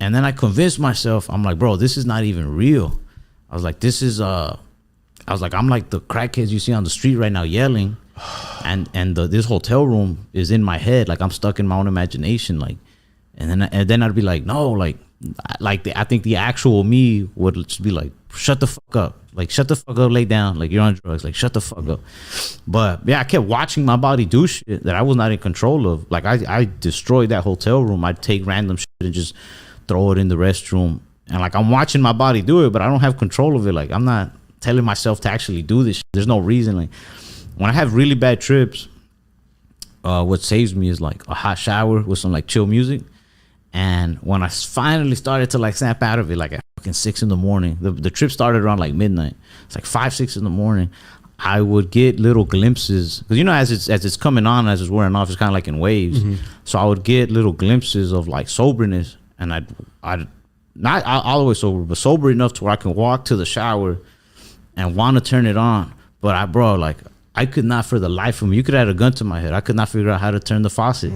And then I convinced myself, I'm like, bro, this is not even real. I was like, I'm like the crackheads you see on the street right now yelling. And this hotel room is in my head. Like I'm stuck in my own imagination. Like, and then I'd be like, no, I think the actual me would just be like, shut the fuck up. Like, shut the fuck up, lay down. Like, you're on drugs. Like, shut the fuck up. But yeah, I kept watching my body do shit that I was not in control of. Like, I destroyed that hotel room. I'd take random shit and just throw it in the restroom. And like, I'm watching my body do it, but I don't have control of it. Like, I'm not telling myself to actually do this shit. There's no reason. Like, when I have really bad trips, what saves me is like a hot shower with some like chill music. And when I finally started to like snap out of it, like at fucking 6 in the morning, the trip started around like midnight. It's like 5, 6 in the morning. I would get little glimpses because, you know, as it's coming on, as it's wearing off, it's kind of like in waves. Mm-hmm. So I would get little glimpses of like soberness, and I'd not all the way sober, but sober enough to where I can walk to the shower and want to turn it on. But I could not for the life of me. You could have had a gun to my head. I could not figure out how to turn the faucet.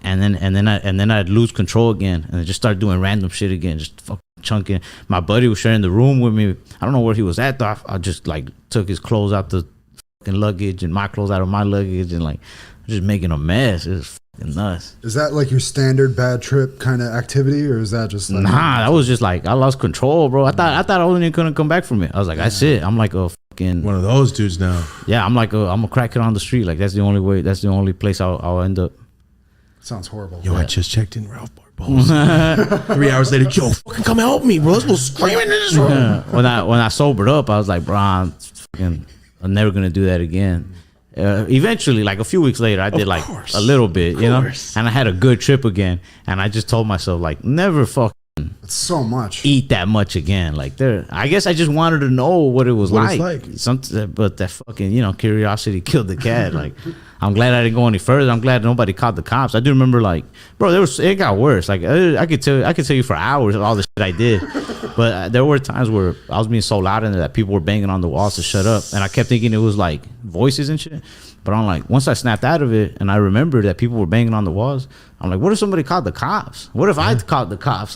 And then I'd lose control again, and I just start doing random shit again, just fucking chunking. My buddy was sharing the room with me. I don't know where he was at though. I just like took his clothes out the fucking luggage and my clothes out of my luggage, and like just making a mess. It was fucking nuts. Is that like your standard bad trip kind of activity, or is that just like that was just like I lost control, bro. I thought I wasn't even gonna come back from it. I was like, that's it. I'm like a fucking one of those dudes now. Yeah, I'm a crackhead on the street. Like that's the only way. That's the only place I'll end up. Sounds horrible. Yo, yeah. I just checked in Ralph Barbosa. 3 hours later, yo, fucking come help me, bro. Let's go screaming in this room. Yeah. When I sobered up, I was like, bro, I'm never gonna do that again. Eventually, like a few weeks later, I did like a little bit, you know, and I had a good trip again. And I just told myself, like, never fucking it's so much eat that much again. Like I guess I just wanted to know what it was like. But that fucking, you know, curiosity killed the cat. Like, I'm glad I didn't go any further. I'm glad nobody called the cops. I do remember, like, bro, it got worse. Like I could tell you for hours all the shit I did. But there were times where I was being so loud in there that people were banging on the walls to shut up, and I kept thinking it was like voices and shit. But I'm like, once I snapped out of it and I remembered that people were banging on the walls, I'm like, what if somebody called the cops? What if I called the cops?